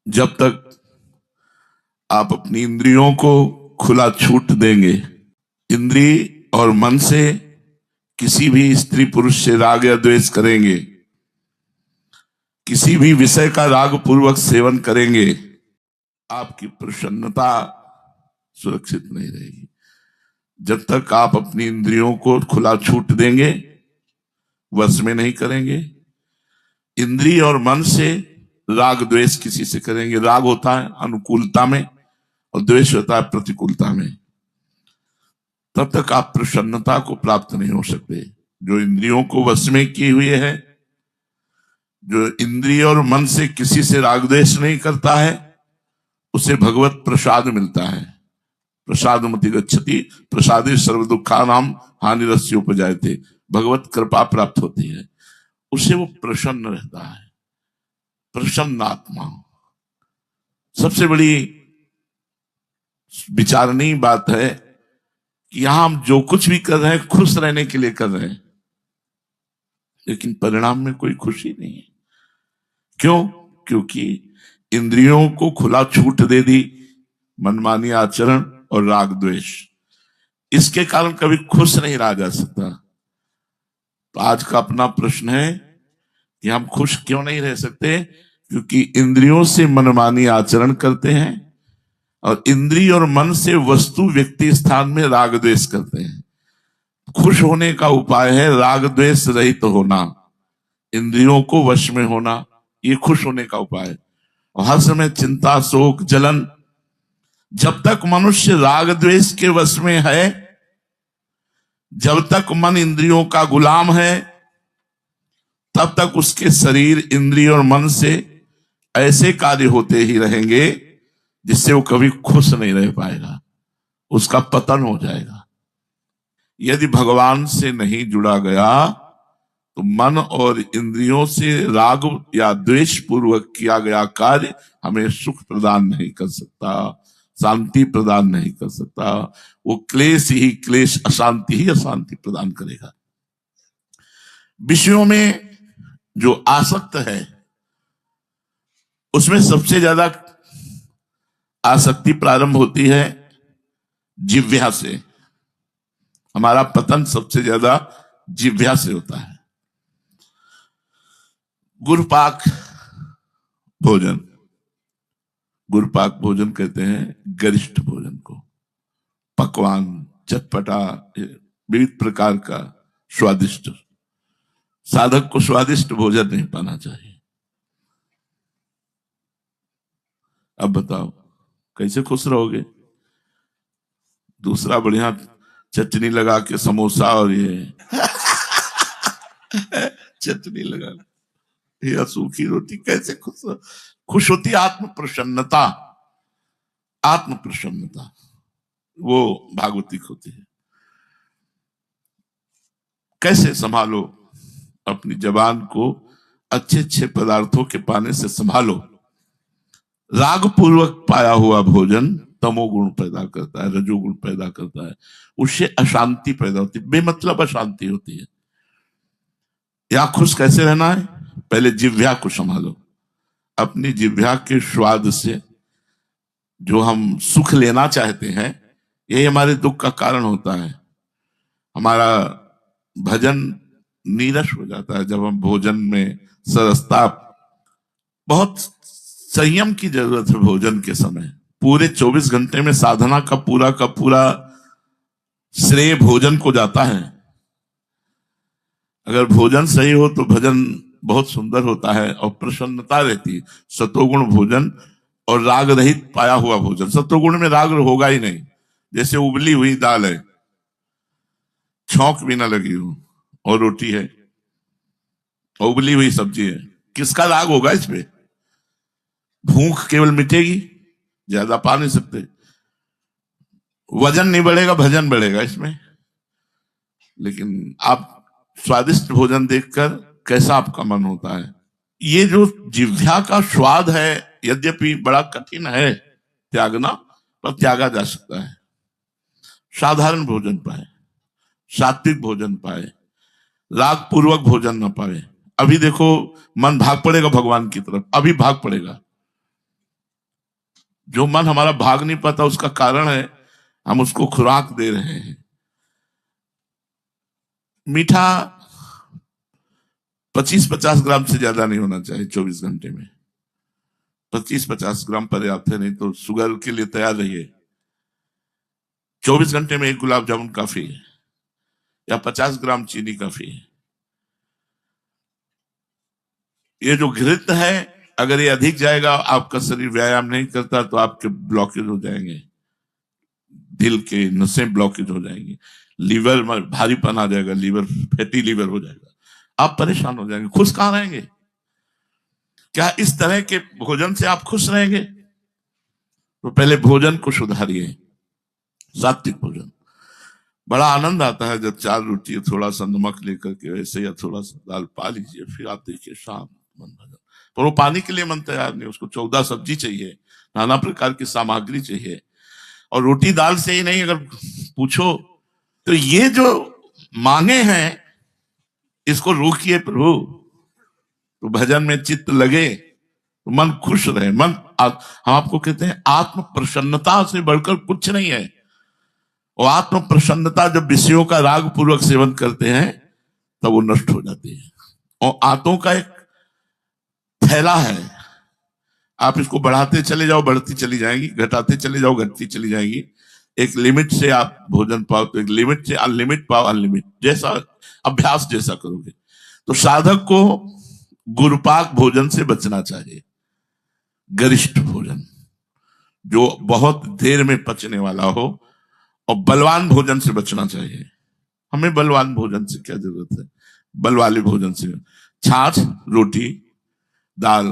जब तक आप अपनी इंद्रियों को खुला छूट देंगे, इंद्रिय और मन से किसी भी स्त्री पुरुष से राग या द्वेष करेंगे, किसी भी विषय का राग पूर्वक सेवन करेंगे, आपकी प्रसन्नता सुरक्षित नहीं रहेगी। जब तक आप अपनी इंद्रियों को खुला छूट देंगे, वश में नहीं करेंगे, इंद्रिय और मन से राग द्वेष किसी से करेंगे। राग होता है अनुकूलता में और द्वेष होता है प्रतिकूलता में। तब तक आप प्रसन्नता को प्राप्त नहीं हो सकते। जो इंद्रियों को वश में किए हुए है, जो इंद्रिय और मन से किसी से राग द्वेष नहीं करता है, उसे भगवत प्रसाद मिलता है। प्रसादमति गच्छति प्रसादे सर्व दुखानाम हानिरस्य उपजायते। भगवत कृपा प्राप्त होती है, उसे वो प्रसन्न रहता है। प्रसन्न आत्मा सबसे बड़ी विचारणीय बात है कि यहां हम जो कुछ भी कर रहे हैं खुश रहने के लिए कर रहे हैं, लेकिन परिणाम में कोई खुशी नहीं है। क्यों? क्योंकि इंद्रियों को खुला छूट दे दी, मनमानी आचरण और राग द्वेष, इसके कारण कभी खुश नहीं रहा जा सकता। तो आज का अपना प्रश्न है कि हम खुश क्यों नहीं रह सकते? क्योंकि इंद्रियों से मनमानी आचरण करते हैं और इंद्रिय और मन से वस्तु व्यक्ति स्थान में राग द्वेष करते हैं। खुश होने का उपाय है राग द्वेष रहित होना, इंद्रियों को वश में होना, ये खुश होने का उपाय है। और हर समय चिंता शोक जलन, जब तक मनुष्य राग द्वेष के वश में है, जब तक मन इंद्रियों का गुलाम है, तब तक उसके शरीर इंद्रिय और मन से ऐसे कार्य होते ही रहेंगे जिससे वो कभी खुश नहीं रह पाएगा, उसका पतन हो जाएगा। यदि भगवान से नहीं जुड़ा गया तो मन और इंद्रियों से राग या द्वेष पूर्वक किया गया कार्य हमें सुख प्रदान नहीं कर सकता, शांति प्रदान नहीं कर सकता। वो क्लेश ही क्लेश, अशांति ही अशांति प्रदान करेगा। विषयों में जो आसक्त है उसमें सबसे ज्यादा आसक्ति प्रारंभ होती है जिह्वा से। हमारा पतन सबसे ज्यादा जिह्वा से होता है। गुरुपाक भोजन, गुरुपाक भोजन कहते हैं गरिष्ठ भोजन को। पकवान, चटपटा, विविध प्रकार का स्वादिष्ट। साधक को स्वादिष्ट भोजन नहीं पाना चाहिए। अब बताओ कैसे खुश रहोगे? दूसरा बढ़िया चटनी लगा के समोसा और ये चटनी लगा या सूखी रोटी, कैसे खुश होती? आत्म प्रसन्नता, आत्म प्रसन्नता वो भागवतिक होती है। कैसे संभालो अपनी जबान को? अच्छे अच्छे पदार्थों के पाने से संभालो। राग पूर्वक पाया हुआ भोजन तमोगुण पैदा करता है, रजोगुण पैदा करता है, उससे अशांति पैदा होती है, बेमतलब अशांति होती है। या खुश कैसे रहना है? पहले जिह्वा को संभालो। अपनी जिह्वा के स्वाद से जो हम सुख लेना चाहते हैं, यही हमारे दुख का कारण होता है। हमारा भजन नीरस हो जाता है जब हम भोजन में सरसता। बहुत संयम की जरूरत है भोजन के समय। पूरे 24 घंटे में साधना का पूरा श्रेय भोजन को जाता है। अगर भोजन सही हो तो भजन बहुत सुंदर होता है और प्रसन्नता रहती है। सतोगुण भोजन और राग रहित पाया हुआ भोजन। सतोगुण में राग होगा ही नहीं। जैसे उबली हुई दाल है, छौंक भी ना लगी हो, और रोटी है, उबली हुई सब्जी है, किसका राग होगा इसमें? भूख केवल मिटेगी, ज्यादा पा नहीं सकते। वजन नहीं बढ़ेगा, भजन बढ़ेगा इसमें। लेकिन आप स्वादिष्ट भोजन देखकर कैसा आपका मन होता है? ये जो जिह्वा का स्वाद है, यद्यपि बड़ा कठिन है त्यागना, पर त्यागा जा सकता है। साधारण भोजन पाए, सात्विक भोजन पाए, राग पूर्वक भोजन न पाए। अभी देखो मन भाग पड़ेगा भगवान की तरफ, अभी भाग पड़ेगा। जो मन हमारा भाग नहीं पाता उसका कारण है हम उसको खुराक दे रहे हैं। मीठा 25-50 ग्राम से ज्यादा नहीं होना चाहिए 24 घंटे में। 25-50 ग्राम पर्याप्त है, नहीं तो शुगर के लिए तैयार रहिए। 24 घंटे में 1 गुलाब जामुन काफी है, या 50 ग्राम चीनी काफी है। ये जो घृत है, अगर ये अधिक जाएगा, आपका शरीर व्यायाम नहीं करता तो आपके ब्लॉकेज हो जाएंगे, दिल के नसें ब्लॉकेज हो जाएंगी, लीवर में भारीपन आ जाएगा, लीवर फैटी लीवर हो जाएगा, आप परेशान हो जाएंगे। खुश कहां रहेंगे? क्या इस तरह के भोजन से आप खुश रहेंगे? तो पहले भोजन को सुधारिए, सात्विक भोजन। बड़ा आनंद आता है जब 4 रोटी थोड़ा सा नमक लेकर के वैसे, या थोड़ा सा दाल पा लीजिए, फिर आप देखिए शाम मन भजन। पर वो पानी के लिए मन तैयार नहीं, उसको 14 सब्जी चाहिए, नाना प्रकार की सामग्री चाहिए। और रोटी दाल से ही नहीं, अगर पूछो तो ये जो मांगे हैं इसको रोकिए प्रभु, तो भजन में चित्त लगे, तो मन खुश रहे। हम आपको कहते हैं आत्म प्रसन्नता से बढ़कर कुछ नहीं है। और आत्म प्रसन्नता जब विषयों का राग पूर्वक सेवन करते हैं तब वो नष्ट हो जाती है। और आंतों का एक थैला है, आप इसको बढ़ाते चले जाओ बढ़ती चली जाएगी, घटाते चले जाओ घटती चली जाएगी। एक लिमिट से आप भोजन पाओ तो एक लिमिट से अनलिमिट पाओ, अनलिमिट जैसा अभ्यास जैसा करोगे। तो साधक को गुरुपाक भोजन से बचना चाहिए, गरिष्ठ भोजन जो बहुत देर में पचने वाला हो, और बलवान भोजन से बचना चाहिए। हमें बलवान भोजन से क्या जरूरत है? बल वाले भोजन से छाछ, रोटी, दाल,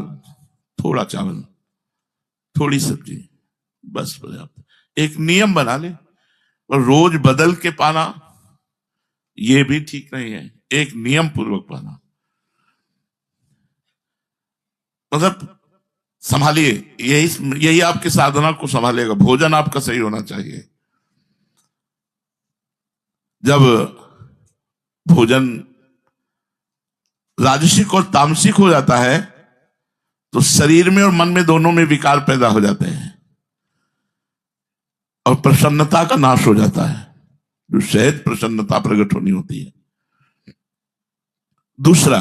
थोड़ा चावल, थोड़ी सब्जी, बस पर्याप्त। एक नियम बना ले, और रोज बदल के पाना ये भी ठीक नहीं है, एक नियम पूर्वक पाना। मतलब संभालिए, यही आपकी साधना को संभालेगा। भोजन आपका सही होना चाहिए। जब भोजन राजसिक और तामसिक हो जाता है तो शरीर में और मन में दोनों में विकार पैदा हो जाते हैं, और प्रसन्नता का नाश हो जाता है, जो सहज प्रसन्नता प्रकट होनी होती है। दूसरा,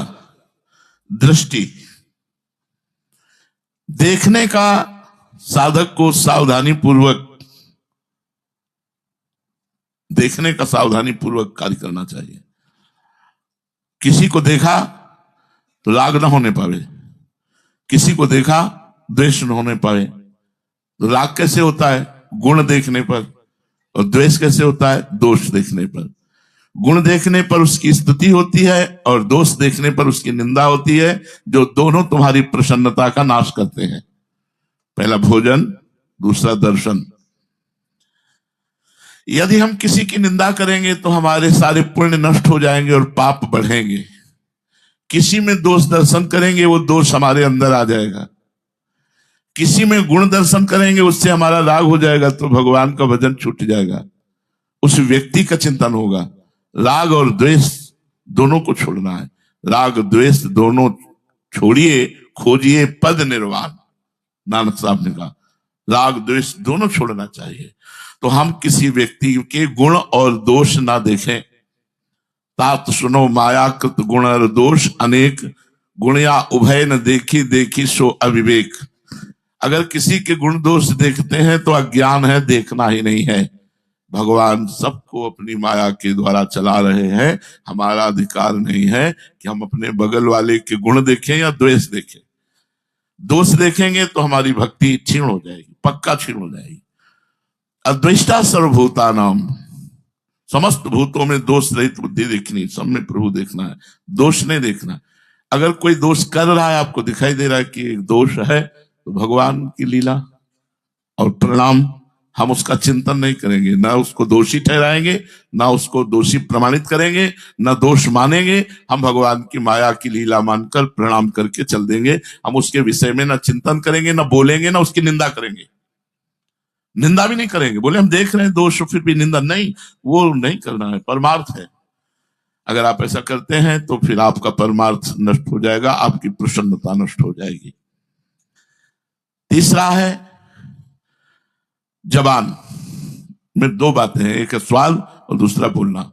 दृष्टि। देखने का साधक को सावधानी पूर्वक देखने का सावधानी पूर्वक कार्य करना चाहिए। किसी को देखा तो राग न होने पावे, किसी को देखा द्वेष न होने पावे। तो राग कैसे होता है? गुण देखने पर। और द्वेष कैसे होता है? दोष देखने पर। गुण देखने पर उसकी स्तुति होती है, और दोष देखने पर उसकी निंदा होती है, जो दोनों तुम्हारी प्रसन्नता का नाश करते हैं। पहला भोजन, दूसरा दर्शन। यदि हम किसी की निंदा करेंगे तो हमारे सारे पुण्य नष्ट हो जाएंगे और पाप बढ़ेंगे। किसी में दोष दर्शन करेंगे, वो दोष हमारे अंदर आ जाएगा। किसी में गुण दर्शन करेंगे, उससे हमारा राग हो जाएगा, तो भगवान का भजन छूट जाएगा। उस व्यक्ति का चिंतन होगा। राग और द्वेष दोनों को छोड़ना है। राग द्वेष दोनों छोड़िए, खोजिए पद निर्वाण, नानक साहब ने कहा। राग द्वेष दोनों छोड़ना चाहिए। तो हम किसी व्यक्ति के गुण और दोष ना देखें। तात सुनो माया कृत गुण और दोष अनेक, गुणया उभय न देखी देखी सो अविवेक। अगर किसी के गुण दोष देखते हैं तो अज्ञान है, देखना ही नहीं है। भगवान सबको अपनी माया के द्वारा चला रहे हैं। हमारा अधिकार नहीं है कि हम अपने बगल वाले के गुण देखें या द्वेष देखें। दोष देखेंगे तो हमारी भक्ति क्षीण हो जाएगी, पक्का क्षीण हो जाएगी। अद्वेष्टा सर्वभूता नाम, समस्त भूतों में दोष रहित बुद्धि देखनी, सब में प्रभु देखना है, दोष नहीं देखना। अगर कोई दोष कर रहा है, आपको दिखाई दे रहा है कि एक दोष है, तो भगवान की लीला और प्रणाम, हम उसका चिंतन नहीं करेंगे, ना उसको दोषी ठहराएंगे, ना उसको दोषी प्रमाणित करेंगे, ना दोष मानेंगे। हम भगवान की माया की लीला मानकर प्रणाम करके चल देंगे। हम उसके विषय में ना चिंतन करेंगे, ना बोलेंगे, ना उसकी निंदा करेंगे। निंदा भी नहीं करेंगे। बोले हम देख रहे हैं दोष, फिर भी निंदा नहीं, वो नहीं करना है, परमार्थ है। अगर आप ऐसा करते हैं तो फिर आपका परमार्थ नष्ट हो जाएगा, आपकी प्रसन्नता नष्ट हो जाएगी। तीसरा है जबान में दो बातें हैं, एक है स्वाद और दूसरा बोलना।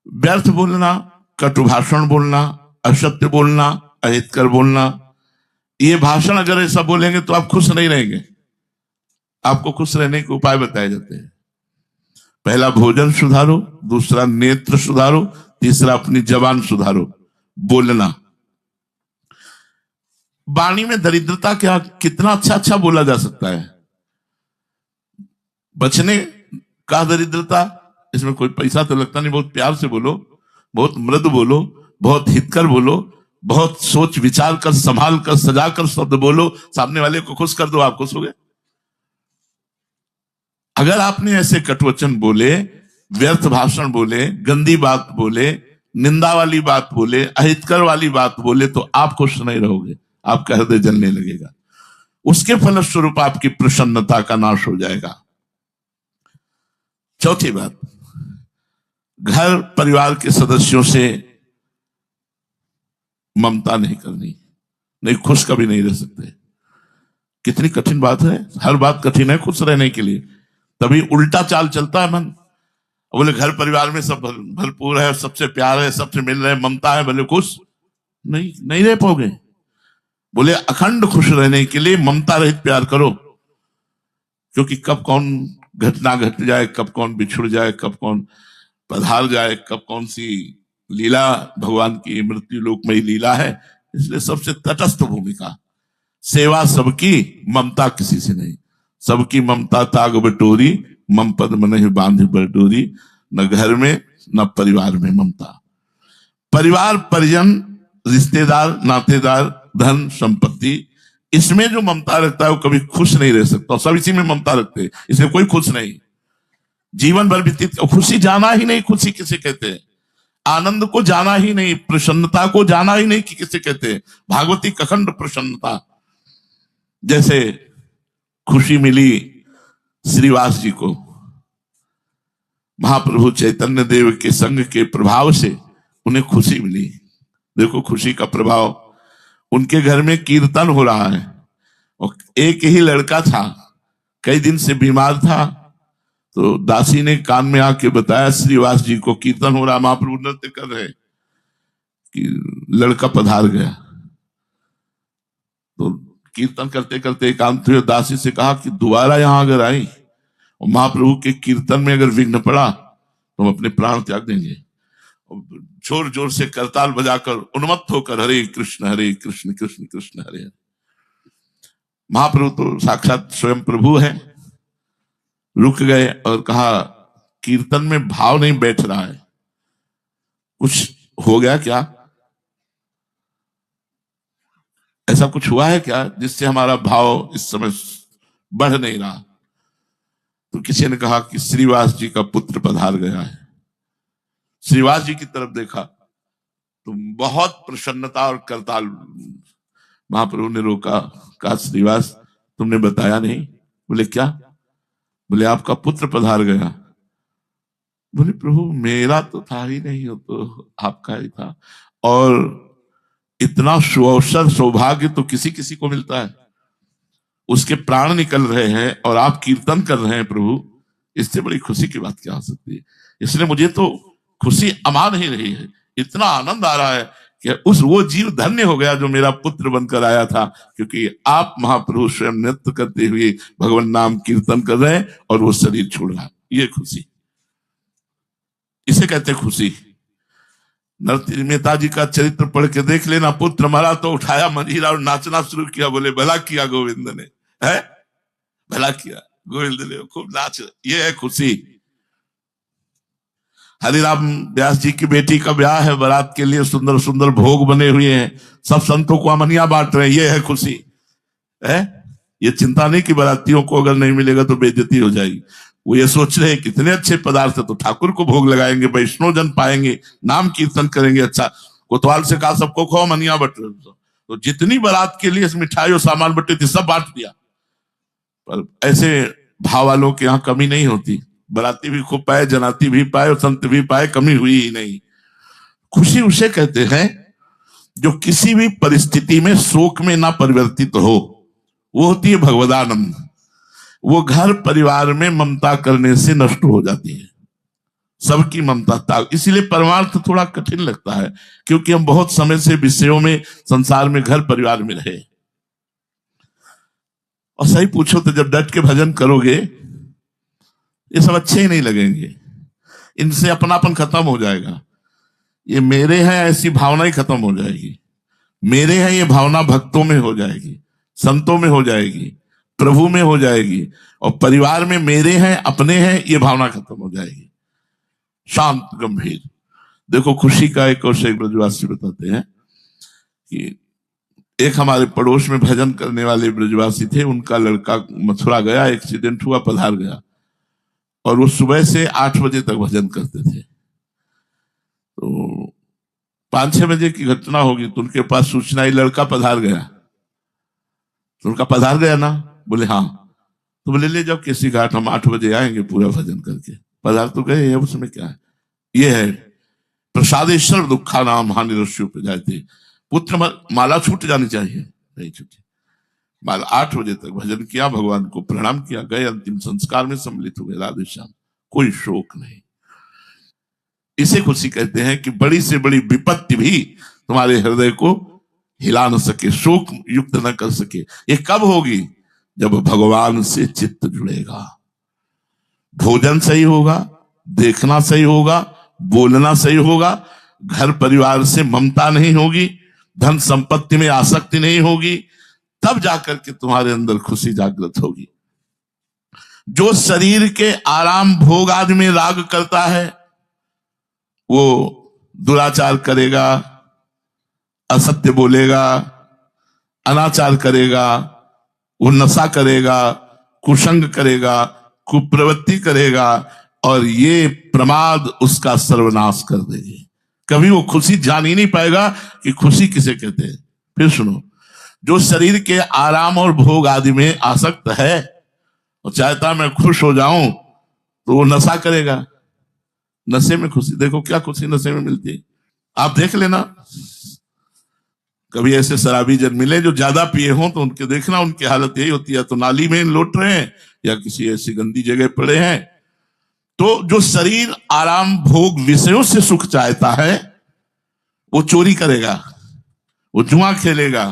व्यर्थ बोलना, कटु भाषण बोलना, असत्य बोलना, अहितकर बोलना, ये भाषण अगर ऐसा बोलेंगे तो आप खुश नहीं रहेंगे। आपको खुश रहने के उपाय बताए जाते हैं। पहला भोजन सुधारो, दूसरा नेत्र सुधारो, तीसरा अपनी जबान सुधारो। बोलना, वाणी में दरिद्रता क्या, कितना अच्छा अच्छा बोला जा सकता है। बचने का दरिद्रता, इसमें कोई पैसा तो लगता नहीं। बहुत प्यार से बोलो, बहुत मृदु बोलो, बहुत हितकर बोलो, बहुत सोच विचार कर, संभाल कर, सजा कर शब्द बोलो, सामने वाले को खुश कर दो, आप खुश हो गए। अगर आपने ऐसे कटुवचन बोले, व्यर्थ भाषण बोले, गंदी बात बोले, निंदा वाली बात बोले, अहितकर वाली बात बोले, तो आप खुश नहीं रहोगे, आपका हृदय जलने लगेगा। उसके फलस्वरूप आपकी प्रसन्नता का नाश हो जाएगा। चौथी बात, घर परिवार के सदस्यों से ममता नहीं करनी। नहीं, खुश कभी नहीं रह सकते। कितनी कठिन बात है, हर बात कठिन है खुश रहने के लिए, तभी उल्टा चाल चलता है मन। बोले घर परिवार में सब भरपूर है, सबसे प्यार है, सबसे मिल रहे, ममता है, बोले खुश नहीं रह पाओगे। बोले अखंड खुश रहने के लिए ममता रहित प्यार करो, क्योंकि कब कौन घटना घट जाए, कब कौन बिछुड़ जाए, कब कौन पधार जाए, कब कौन सी लीला भगवान की मृत्यु लोक में लीला है। इसलिए सबसे तटस्थ भूमिका, सेवा सबकी, ममता किसी से नहीं। सबकी ममता ताग बटोरी, मम पद मन बांध बटोरी। न घर में न परिवार में ममता। परिवार, परिजन, रिश्तेदार, नातेदार, धन, संपत्ति, इसमें जो ममता रखता है वो कभी खुश नहीं रह सकता। सब इसी में ममता रखते हैं, इसलिए कोई खुश नहीं। जीवन भर व्यतीत, खुशी जाना ही नहीं, खुशी किसे कहते हैं। आनंद को जाना ही नहीं, प्रसन्नता को जाना ही नहीं कि किसे कहते हैं। भागवती अखंड प्रसन्नता। जैसे खुशी मिली श्रीवास जी को, महाप्रभु चैतन्य देव के संग के प्रभाव से उन्हें खुशी मिली। देखो खुशी का प्रभाव, उनके घर में कीर्तन हो रहा है और एक ही लड़का था, कई दिन से बीमार था। तो दासी ने कान में आके बताया श्रीवास जी को कीर्तन हो रहा, महाप्रभु नृत्य कर रहे, कि लड़का पधार गया। तो कीर्तन करते करते एकांत हुए, दासी से कहा कि दोबारा यहां अगर आई और महाप्रभु के कीर्तन में अगर विघ्न पड़ा तो हम अपने प्राण त्याग देंगे। जोर जोर से करताल बजाकर उन्मत्त होकर हरे कृष्ण कृष्ण कृष्ण हरे हरे। महाप्रभु तो साक्षात स्वयं प्रभु है, रुक गए और कहा कीर्तन में भाव नहीं बैठ रहा है, कुछ हो गया क्या, ऐसा कुछ हुआ है क्या जिससे हमारा भाव इस समय बढ़ नहीं रहा। तो किसी ने कहा कि श्रीवास जी का पुत्र पधार गया है। श्रीवास जी की तरफ देखा तो बहुत प्रसन्नता और करताल। महाप्रभु ने रोका, कहा श्रीवास तुमने बताया नहीं। बोले क्या? बोले आपका पुत्र पधार गया। बोले प्रभु मेरा तो था ही नहीं, हो तो आपका ही था। और इतना सुअवसर सौभाग्य तो किसी किसी को मिलता है, उसके प्राण निकल रहे हैं और आप कीर्तन कर रहे हैं प्रभु, इससे बड़ी खुशी की बात क्या हो सकती है। इसलिए मुझे तो खुशी अमान ही रही है, इतना आनंद आ रहा है कि वो जीव धन्य हो गया जो मेरा पुत्र बनकर आया था, क्योंकि आप महाप्रभु स्वयं नृत्य करते हुए भगवान नाम कीर्तन कर रहे हैं और वो शरीर छोड़ रहा है। ये खुशी, इसे कहते खुशी। नरसिंह मेहता जी का चरित्र पढ़ के देख लेना। पुत्र मरा तो उठाया मंजीरा और नाचना शुरू किया। बोले भला किया गोविंद ने, है भला किया गोविंद ने, खूब नाच। ये है खुशी। हरिराम व्यास जी की बेटी का ब्याह है, बारात के लिए सुंदर सुंदर भोग बने हुए हैं, सब संतों को अमनिया बांट रहे हैं। ये है खुशी, है। ये चिंता नहीं कि बारातियों को अगर नहीं मिलेगा तो बेइज्जती हो जाएगी। वो ये सोच रहे हैं कितने अच्छे पदार्थ है तो ठाकुर को भोग लगाएंगे, वैष्णव जन पाएंगे, नाम कीर्तन करेंगे। अच्छा, कोतवाल से कहा सबको खाओ मनिया बट, तो जितनी बारात के लिए मिठाई और सामान बटे थे सब बांट दिया। पर ऐसे भाव वालों के यहाँ कमी नहीं होती। बाराती भी खूब पाए, जनाती भी पाए और संत भी पाए, कमी हुई ही नहीं। खुशी उसे कहते हैं जो किसी भी परिस्थिति में शोक में ना परिवर्तित हो, वो होती है भगवदानंद। वो घर परिवार में ममता करने से नष्ट हो जाती है। सबकी ममता त्याग, इसीलिए परमार्थ थोड़ा कठिन लगता है, क्योंकि हम बहुत समय से विषयों में, संसार में, घर परिवार में रहे। और सही पूछो तो जब डट के भजन करोगे ये सब अच्छे ही नहीं लगेंगे, इनसे अपनापन खत्म हो जाएगा। ये मेरे हैं ऐसी भावना ही खत्म हो जाएगी। मेरे हैं ये भावना भक्तों में हो जाएगी, संतों में हो जाएगी, प्रभु में हो जाएगी, और परिवार में मेरे हैं, अपने हैं, ये भावना खत्म हो जाएगी। शांत गंभीर। देखो खुशी का एक और शेख ब्रजवासी बताते हैं कि एक हमारे पड़ोस में भजन करने वाले ब्रजवासी थे, उनका लड़का मथुरा गया, एक्सीडेंट हुआ, पधार गया, और वो सुबह से 8 बजे तक भजन करते थे। तो 5-6 बजे की घटना होगी तो उनके पास सूचना आई लड़का पधार गया। तो उनका पधार गया ना, बोले हाँ। तो बोले ले जाओ केसी घाट, हम 8 बजे आएंगे पूरा भजन करके। पधार तो गए, उसमें क्या है। ये है प्रसादेश्वर दुखा नाम हानि रस्यु पे जाते। पुत्र माला छूट जानी चाहिए, नहीं छूटी माला। 8 बजे तक भजन किया, भगवान को प्रणाम किया, गए, अंतिम संस्कार में सम्मिलित हो गए। राधे श्याम, कोई शोक नहीं। इसे खुशी कहते हैं कि बड़ी से बड़ी विपत्ति भी तुम्हारे हृदय को हिला न सके, शोक युक्त न कर सके। ये कब होगी? जब भगवान से चित्त जुड़ेगा, भोजन सही होगा, देखना सही होगा, बोलना सही होगा, घर परिवार से ममता नहीं होगी, धन संपत्ति में आसक्ति नहीं होगी, तब जाकर के तुम्हारे अंदर खुशी जागृत होगी। जो शरीर के आराम भोग आदि में राग करता है वो दुराचार करेगा, असत्य बोलेगा, अनाचार करेगा, वो नशा करेगा, कुसंग करेगा, कुप्रवृत्ति करेगा, और ये प्रमाद उसका सर्वनाश कर देगी। कभी वो खुशी जान ही नहीं पाएगा कि खुशी किसे कहते हैं। फिर सुनो, जो शरीर के आराम और भोग आदि में आसक्त है और चाहता मैं खुश हो जाऊं, तो वो नशा करेगा। नशे में खुशी, देखो क्या खुशी नशे में मिलती है। आप देख लेना, कभी ऐसे शराबी जन मिले जो ज्यादा पिए हों तो उनके देखना, उनकी हालत यही होती है, तो नाली में लौट रहे हैं या किसी ऐसी गंदी जगह पड़े हैं। तो जो शरीर आराम भोग विषयों से सुख चाहता है वो चोरी करेगा, वो जुआ खेलेगा,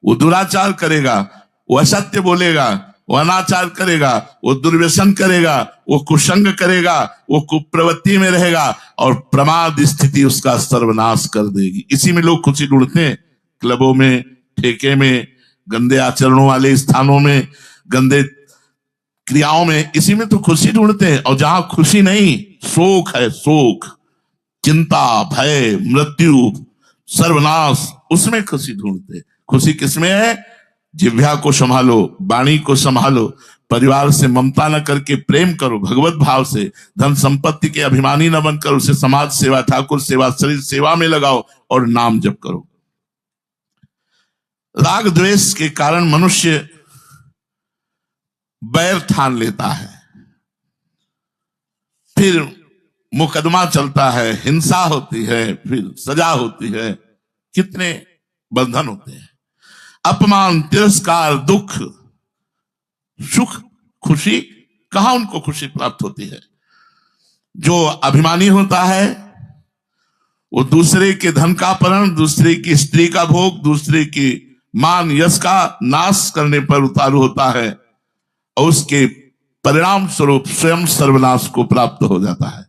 वो दुराचार करेगा, वो असत्य बोलेगा, वो अनाचार करेगा, वो दुर्व्यसन करेगा, वो कुसंग करेगा, वो कुप्रवृत्ति में रहेगा, और प्रमाद स्थिति उसका सर्वनाश कर देगी। इसी में लोग खुशी ढूंढते हैं, क्लबों में, ठेके में, गंदे आचरणों वाले स्थानों में, गंदे क्रियाओं में, इसी में तो खुशी ढूंढते हैं। और जहां खुशी नहीं, शोक है, शोक, चिंता, भय, मृत्यु, सर्वनाश, उसमें खुशी ढूंढते। खुशी किसमें है? जिह्वा को संभालो, वाणी को संभालो, परिवार से ममता न करके प्रेम करो, भगवत भाव से, धन संपत्ति के अभिमानी न बनकर उसे समाज सेवा, ठाकुर सेवा, शरीर सेवा में लगाओ और नाम जप करो। राग द्वेष के कारण मनुष्य बैर ठान लेता है, फिर मुकदमा चलता है, हिंसा होती है, फिर सजा होती है, कितने बंधन होते हैं। अपमान, तिरस्कार, दुख, सुख, खुशी, कहां उनको खुशी प्राप्त होती है? जो अभिमानी होता है वो दूसरे के धन का अपहरण, दूसरे की स्त्री का भोग, दूसरे की मान यश का नाश करने पर उतारू होता है, और उसके परिणाम स्वरूप स्वयं सर्वनाश को प्राप्त हो जाता है।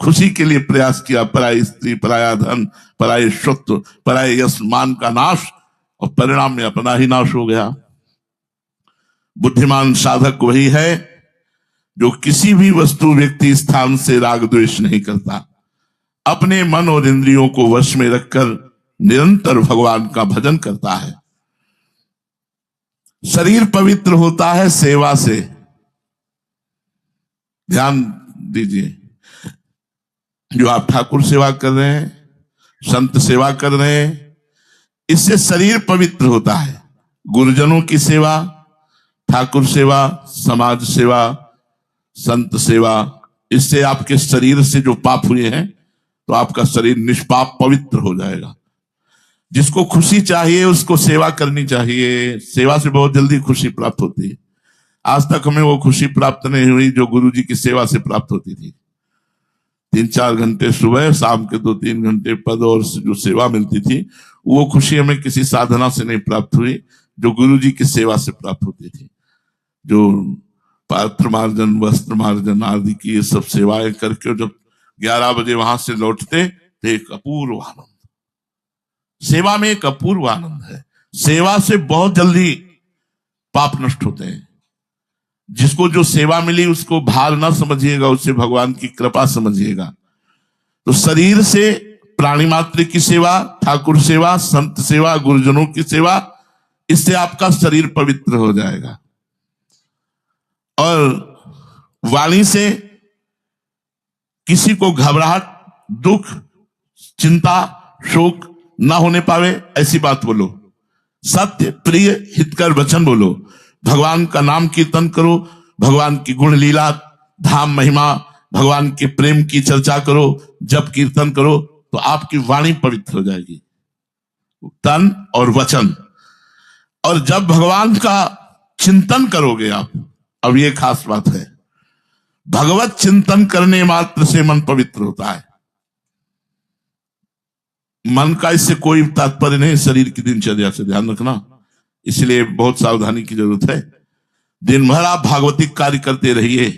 खुशी के लिए प्रयास किया, पराई स्त्री, पराया धन, पराय स्वत्व, पराय यश मान का नाश, और परिणाम में अपना ही नाश हो गया। बुद्धिमान साधक वही है जो किसी भी वस्तु, व्यक्ति, स्थान से राग द्वेष नहीं करता, अपने मन और इंद्रियों को वश में रखकर निरंतर भगवान का भजन करता है। शरीर पवित्र होता है सेवा से, ध्यान दीजिए। जो आप ठाकुर सेवा कर रहे हैं, संत सेवा कर रहे हैं, इससे शरीर पवित्र होता है। गुरुजनों की सेवा, ठाकुर सेवा, समाज सेवा, संत सेवा, इससे आपके शरीर से जो पाप हुए हैं तो आपका शरीर निष्पाप पवित्र हो जाएगा। जिसको खुशी चाहिए उसको सेवा करनी चाहिए, सेवा से बहुत जल्दी खुशी प्राप्त होती है। आज तक हमें वो खुशी प्राप्त नहीं हुई जो गुरु जी की सेवा से प्राप्त होती थी। 3-4 घंटे सुबह, शाम के 2-3 घंटे पद और जो सेवा मिलती थी, वो खुशी हमें किसी साधना से नहीं प्राप्त हुई जो गुरु जी की सेवा से प्राप्त होती थी। जो पात्र मार्जन, वस्त्र मार्जन आदि की ये सब सेवाएं करके जब 11 बजे वहां से लौटते तो एक अपूर्व आनंद, सेवा में एक अपूर्व आनंद है। सेवा से बहुत जल्दी पाप नष्ट होते हैं। जिसको जो सेवा मिली उसको भार ना समझिएगा, उसे भगवान की कृपा समझिएगा। तो शरीर से प्राणी मात्र की सेवा, ठाकुर सेवा, संत सेवा, गुरुजनों की सेवा, इससे आपका शरीर पवित्र हो जाएगा। और वाणी से किसी को घबराहट, दुख, चिंता, शोक ना होने पावे ऐसी बात बोलो। सत्य, प्रिय, हितकर वचन बोलो। भगवान का नाम कीर्तन करो, भगवान की गुण लीला, धाम महिमा, भगवान के प्रेम की चर्चा करो, जब कीर्तन करो तो आपकी वाणी पवित्र हो जाएगी, तन और वचन। और जब भगवान का चिंतन करोगे आप, अब ये खास बात है, भगवत चिंतन करने मात्र से मन पवित्र होता है। मन का इससे कोई तात्पर्य नहीं, शरीर की दिनचर्या से ध्यान रखना, इसलिए बहुत सावधानी की जरूरत है। दिन भर आप भागवतिक कार्य करते रहिए,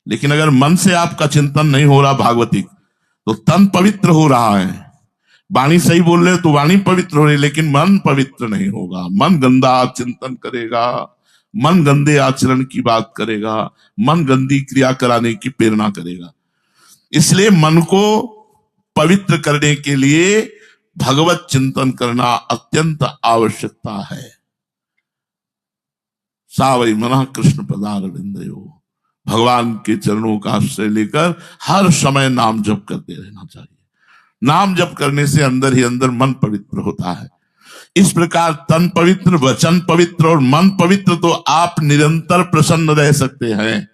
लेकिन अगर मन से आपका चिंतन नहीं हो रहा भागवतिक, तो तन पवित्र हो रहा है, वाणी सही बोल रहे तो वाणी पवित्र हो रही, लेकिन मन पवित्र नहीं होगा। मन गंदा चिंतन करेगा, मन गंदे आचरण की बात करेगा, मन गंदी क्रिया कराने की प्रेरणा करेगा। इसलिए मन को पवित्र करने के लिए भगवत चिंतन करना अत्यंत आवश्यकता है। सावई मना कृष्ण पदार विंदयो, भगवान के चरणों का आश्रय लेकर हर समय नाम जप करते रहना चाहिए। नाम जप करने से अंदर ही अंदर मन पवित्र होता है। इस प्रकार तन पवित्र, वचन पवित्र और मन पवित्र, तो आप निरंतर प्रसन्न रह सकते हैं।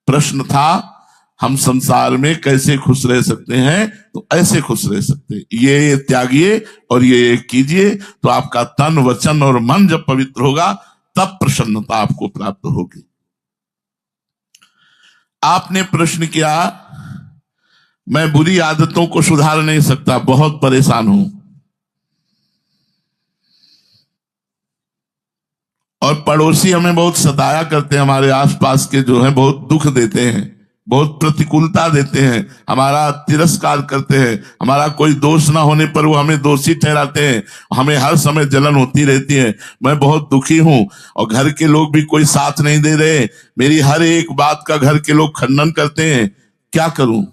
प्रश्न था हम संसार में कैसे खुश रह सकते हैं, तो ऐसे खुश रह सकते हैं, ये त्यागिए और ये कीजिए, तो आपका तन, वचन और मन जब पवित्र होगा तब प्रसन्नता आपको प्राप्त होगी। आपने प्रश्न किया, मैं बुरी आदतों को सुधार नहीं सकता, बहुत परेशान हूं, और पड़ोसी हमें बहुत सताया करते हैं, हमारे आसपास के जो है बहुत दुख देते हैं, बहुत प्रतिकूलता देते हैं, हमारा तिरस्कार करते हैं, हमारा कोई दोष ना होने पर वो हमें दोषी ठहराते हैं, हमें हर समय जलन होती रहती है। मैं बहुत दुखी हूं और घर के लोग भी कोई साथ नहीं दे रहे, मेरी हर एक बात का घर के लोग खंडन करते हैं, क्या करूं?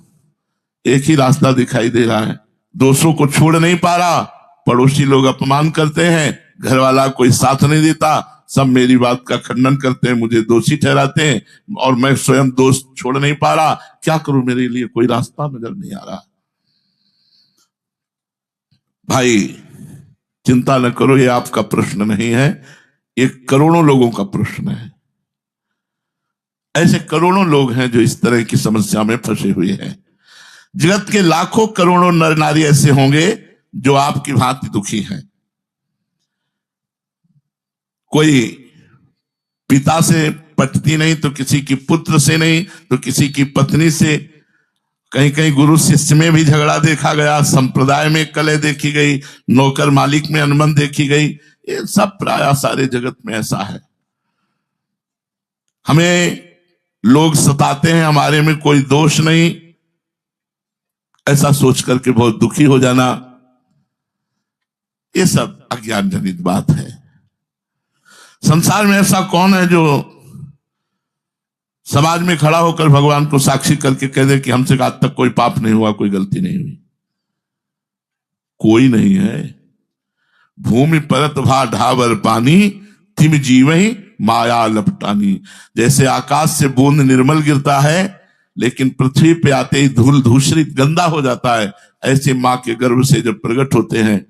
एक ही रास्ता दिखाई दे रहा है, दोषों को छोड़ नहीं पा रहा, पड़ोसी लोग अपमान करते हैं, घर वाला कोई साथ नहीं देता, सब मेरी बात का खंडन करते हैं, मुझे दोषी ठहराते हैं, और मैं स्वयं दोष छोड़ नहीं पा रहा, क्या करूं? मेरे लिए कोई रास्ता नजर नहीं आ रहा। भाई चिंता न करो, ये आपका प्रश्न नहीं है, ये करोड़ों लोगों का प्रश्न है। ऐसे करोड़ों लोग हैं जो इस तरह की समस्या में फंसे हुए हैं। जगत के लाखों करोड़ों नर नारी ऐसे होंगे जो आपकी भांति दुखी हैं। कोई पिता से पटती नहीं तो किसी की पुत्र से नहीं तो किसी की पत्नी से, कहीं कहीं गुरु शिष्य में भी झगड़ा देखा गया, संप्रदाय में कलह देखी गई, नौकर मालिक में अनबन देखी गई, ये सब प्राय सारे जगत में ऐसा है। हमें लोग सताते हैं, हमारे में कोई दोष नहीं, ऐसा सोच करके बहुत दुखी हो जाना, ये सब अज्ञान जनित बात है। संसार में ऐसा कौन है जो समाज में खड़ा होकर भगवान को साक्षी करके कह दे कि हमसे आज तक कोई पाप नहीं हुआ, कोई गलती नहीं हुई? कोई नहीं है। भूमि परत भा ढावर पानी, तिम जीवहि माया लपटानी। जैसे आकाश से बूंद निर्मल गिरता है लेकिन पृथ्वी पे आते ही धूल धूसरित गंदा हो जाता है, ऐसे माँ के गर्भ से जब प्रकट होते हैं,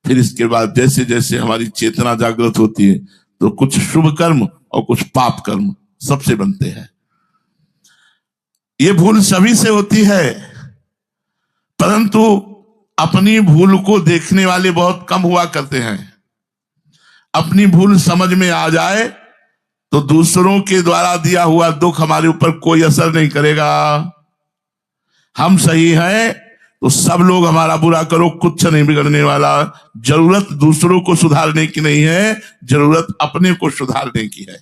फिर इसके बाद जैसे जैसे हमारी चेतना जागृत होती है तो कुछ शुभ कर्म और कुछ पाप कर्म सबसे बनते हैं। ये भूल सभी से होती है, परंतु अपनी भूल को देखने वाले बहुत कम हुआ करते हैं। अपनी भूल समझ में आ जाए तो दूसरों के द्वारा दिया हुआ दुख हमारे ऊपर कोई असर नहीं करेगा। हम सही हैं तो सब लोग हमारा बुरा करो, कुछ नहीं बिगड़ने वाला। जरूरत दूसरों को सुधारने की नहीं है, जरूरत अपने को सुधारने की है।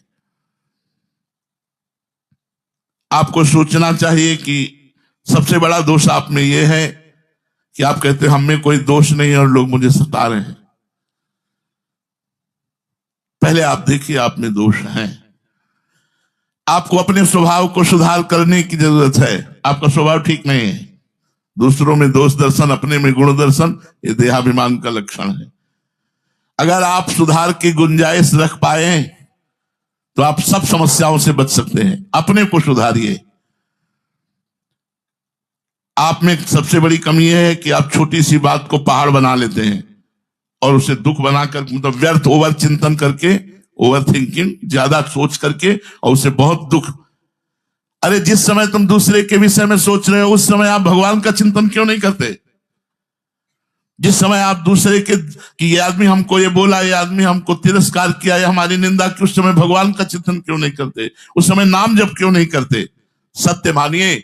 आपको सोचना चाहिए कि सबसे बड़ा दोष आप में यह है कि आप कहते हैं हम में कोई दोष नहीं है और लोग मुझे सता रहे हैं। पहले आप देखिए आप में दोष है। आपको अपने स्वभाव को सुधार करने की जरूरत है। आपका स्वभाव ठीक नहीं है। दूसरों में दोष दर्शन, अपने में गुण दर्शन, ये देहाभिमान का लक्षण है। अगर आप सुधार की गुंजाइश रख पाए तो आप सब समस्याओं से बच सकते हैं। अपने को सुधारिए। आप में सबसे बड़ी कमी यह है कि आप छोटी सी बात को पहाड़ बना लेते हैं और उसे दुख बनाकर, मतलब व्यर्थ ओवर चिंतन करके, ओवर थिंकिंग, ज्यादा सोच करके, और उसे बहुत दुख। अरे जिस समय तुम दूसरे के विषय में सोच रहे हो उस समय आप भगवान का चिंतन क्यों नहीं करते? जिस समय आप दूसरे के कि ये आदमी हमको ये बोला, ये आदमी हमको तिरस्कार किया, या हमारी निंदा की, उस समय भगवान का चिंतन क्यों नहीं करते? उस समय नाम जप क्यों नहीं करते? सत्य मानिए,